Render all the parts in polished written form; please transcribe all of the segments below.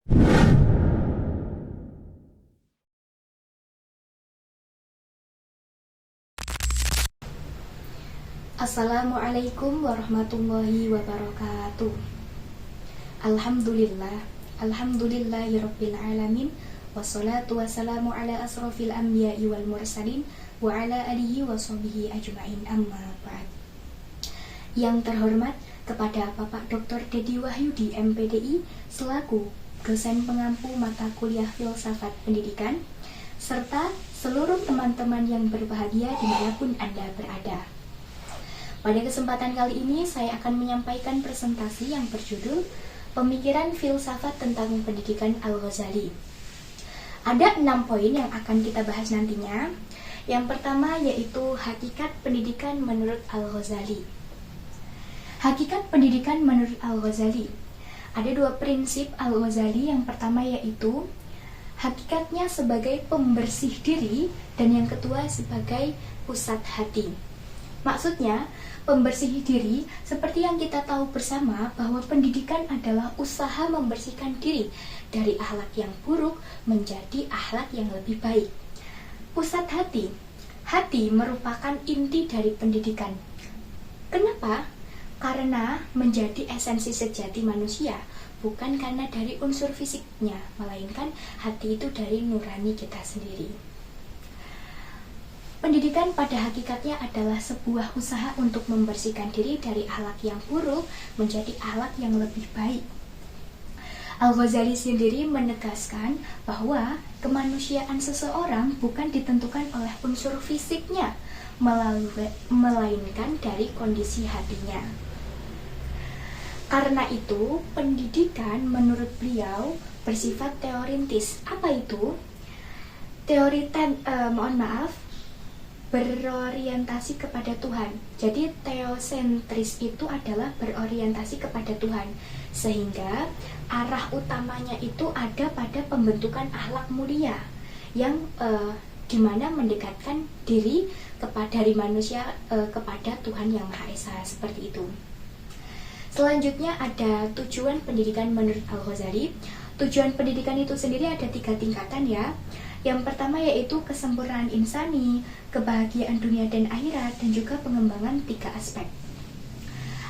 Assalamualaikum warahmatullahi wabarakatuh. Alhamdulillah, alhamdulillahirabbil alamin, wassalatu wassalamu ala asrofil anbiya'i wal mursalin wa ala alihi wa sahbihi ajma'in, amma ba'd. Yang terhormat kepada Bapak Dr. Dedi Wahyudi MPDI selaku dosen pengampu mata kuliah Filsafat Pendidikan, serta seluruh teman-teman yang berbahagia dimanapun Anda berada. Pada kesempatan kali ini saya akan menyampaikan presentasi yang berjudul Pemikiran Filsafat tentang Pendidikan Al-Ghazali. Ada 6 poin yang akan kita bahas nantinya. Yang pertama yaitu hakikat pendidikan menurut Al-Ghazali. Hakikat pendidikan menurut Al-Ghazali. Ada 2 prinsip Al-Ghazali. Yang pertama yaitu hakikatnya sebagai pembersih diri, dan yang kedua sebagai pusat hati. Maksudnya, pembersih diri seperti yang kita tahu bersama bahwa pendidikan adalah usaha membersihkan diri dari akhlak yang buruk menjadi akhlak yang lebih baik. Pusat hati. Hati merupakan inti dari pendidikan. Kenapa? Karena menjadi esensi sejati manusia, bukan karena dari unsur fisiknya, melainkan hati itu dari nurani kita sendiri. Pendidikan pada hakikatnya adalah sebuah usaha untuk membersihkan diri dari akhlak yang buruk menjadi akhlak yang lebih baik. Al-Ghazali sendiri menegaskan bahwa kemanusiaan seseorang bukan ditentukan oleh unsur fisiknya, melainkan dari kondisi hatinya. Karena itu, pendidikan menurut beliau bersifat teoritis. Apa itu? Berorientasi kepada Tuhan. Jadi teosentris itu adalah berorientasi kepada Tuhan, sehingga arah utamanya itu ada pada pembentukan akhlak mulia yang dimana mendekatkan diri dari manusia kepada Tuhan yang Maha Esa, seperti itu. Selanjutnya ada tujuan pendidikan menurut Al-Ghazali. Tujuan pendidikan itu sendiri ada 3 tingkatan ya. Yang pertama yaitu kesempurnaan insani, kebahagiaan dunia dan akhirat, dan juga pengembangan 3 aspek.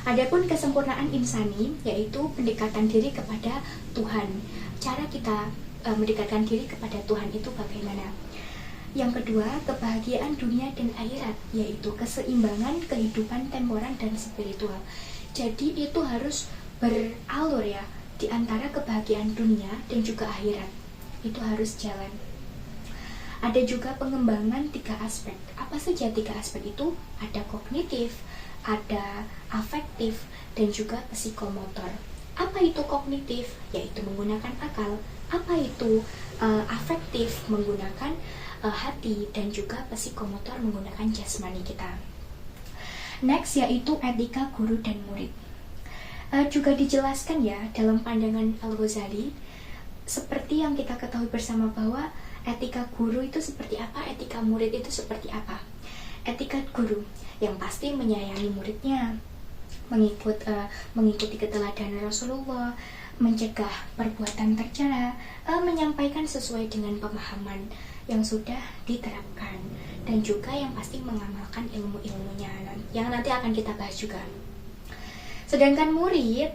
Adapun kesempurnaan insani yaitu pendekatan diri kepada Tuhan. Cara kita mendekatkan diri kepada Tuhan itu bagaimana? Yang kedua, kebahagiaan dunia dan akhirat, yaitu keseimbangan kehidupan temporal dan spiritual. Jadi itu harus beralur ya, di antara kebahagiaan dunia dan juga akhirat. Itu harus jalan. Ada juga pengembangan 3 aspek. Apa saja 3 aspek itu? Ada kognitif, ada afektif, dan juga psikomotor. Apa itu kognitif? Yaitu menggunakan akal. Apa itu afektif? Menggunakan hati, dan juga psikomotor menggunakan jasmani kita. Next yaitu etika guru dan murid. Juga dijelaskan ya dalam pandangan Al-Ghazali, seperti yang kita ketahui bersama bahwa etika guru itu seperti apa, etika murid itu seperti apa. Etika guru yang pasti menyayangi muridnya, mengikuti keteladanan Rasulullah, mencegah perbuatan tercela, menyampaikan sesuai dengan pemahaman yang sudah diterapkan, dan juga yang pasti mengamalkan ilmu-ilmunya yang nanti akan kita bahas juga. Sedangkan murid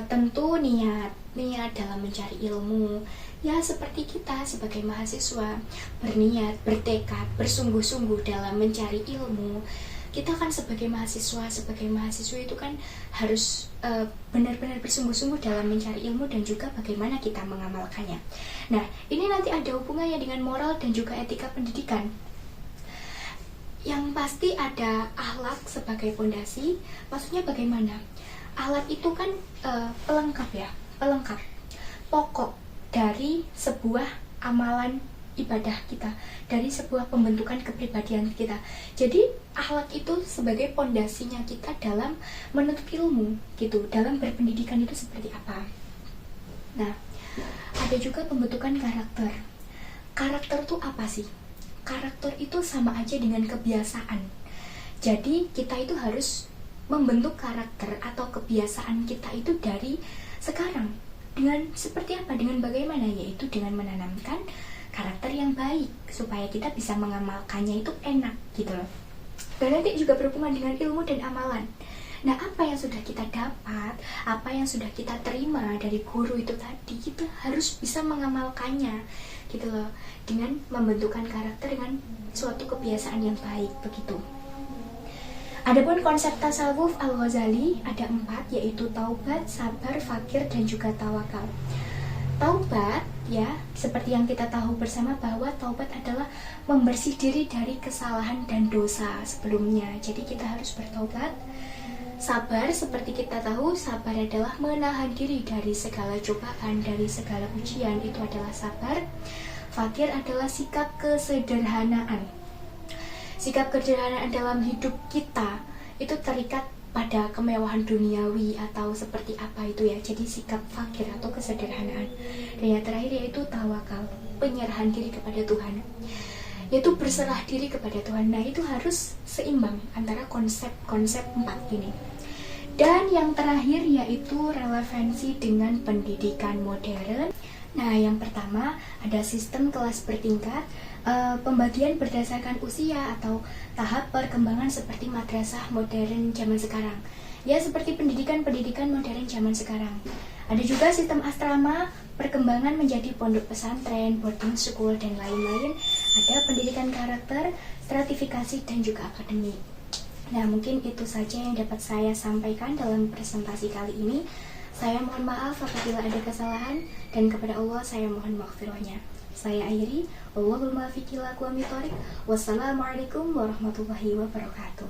tentu niat dalam mencari ilmu, ya seperti kita sebagai mahasiswa berniat, bertekad, bersungguh-sungguh dalam mencari ilmu. Kita kan sebagai mahasiswa itu kan harus benar-benar bersungguh-sungguh dalam mencari ilmu dan juga bagaimana kita mengamalkannya. Nah, ini nanti ada hubungannya dengan moral dan juga etika pendidikan. Yang pasti ada akhlak sebagai fondasi. Maksudnya bagaimana? Akhlak itu kan pelengkap ya, pokok dari sebuah amalan ibadah kita, dari sebuah pembentukan kepribadian kita. Jadi akhlak itu sebagai pondasinya kita dalam menuntut ilmu gitu, dalam berpendidikan itu seperti apa. Nah, ada juga pembentukan karakter. Karakter itu apa sih? Karakter itu sama aja dengan kebiasaan. Jadi kita itu harus membentuk karakter atau kebiasaan kita itu dari sekarang, Dengan seperti apa? Dengan bagaimana? Yaitu dengan menanamkan karakter yang baik supaya kita bisa mengamalkannya itu enak gitu loh. Dan nanti juga berhubungan dengan ilmu dan amalan. Nah, apa yang sudah kita dapat, apa yang sudah kita terima dari guru itu tadi, kita harus bisa mengamalkannya gitu loh, dengan membentukkan karakter dengan suatu kebiasaan yang baik begitu. Adapun konsep tasawuf Al-Ghazali ada 4, yaitu taubat, sabar, fakir, dan juga tawakal. Taubat, ya, seperti yang kita tahu bersama bahwa taubat adalah membersih diri dari kesalahan dan dosa sebelumnya. Jadi kita harus bertaubat. Sabar, seperti kita tahu, sabar adalah menahan diri dari segala cobaan, dari segala ujian, itu adalah sabar. Fakir adalah sikap kesederhanaan. Sikap kesederhanaan dalam hidup kita itu terikat pada kemewahan duniawi atau seperti apa itu ya. Jadi sikap fakir atau kesederhanaan. Dan yang terakhir yaitu tawakal, penyerahan diri kepada Tuhan, yaitu berserah diri kepada Tuhan. Nah, itu harus seimbang antara konsep-konsep 4 ini. Dan yang terakhir yaitu relevansi dengan pendidikan modern. Nah, yang pertama ada sistem kelas bertingkat, pembagian berdasarkan usia atau tahap perkembangan seperti madrasah modern zaman sekarang. Ya, seperti pendidikan modern zaman sekarang. Ada juga sistem asrama, perkembangan menjadi pondok pesantren, boarding school, dan lain-lain. Ada pendidikan karakter, stratifikasi, dan juga akademik. Nah, mungkin itu saja yang dapat saya sampaikan dalam presentasi kali ini. Saya mohon maaf apabila ada kesalahan, dan kepada Allah saya mohon maghfirahnya. Saya akhiri, Wallahul muwaffiq ila aqwamit thoriq. Wassalamualaikum warahmatullahi wabarakatuh.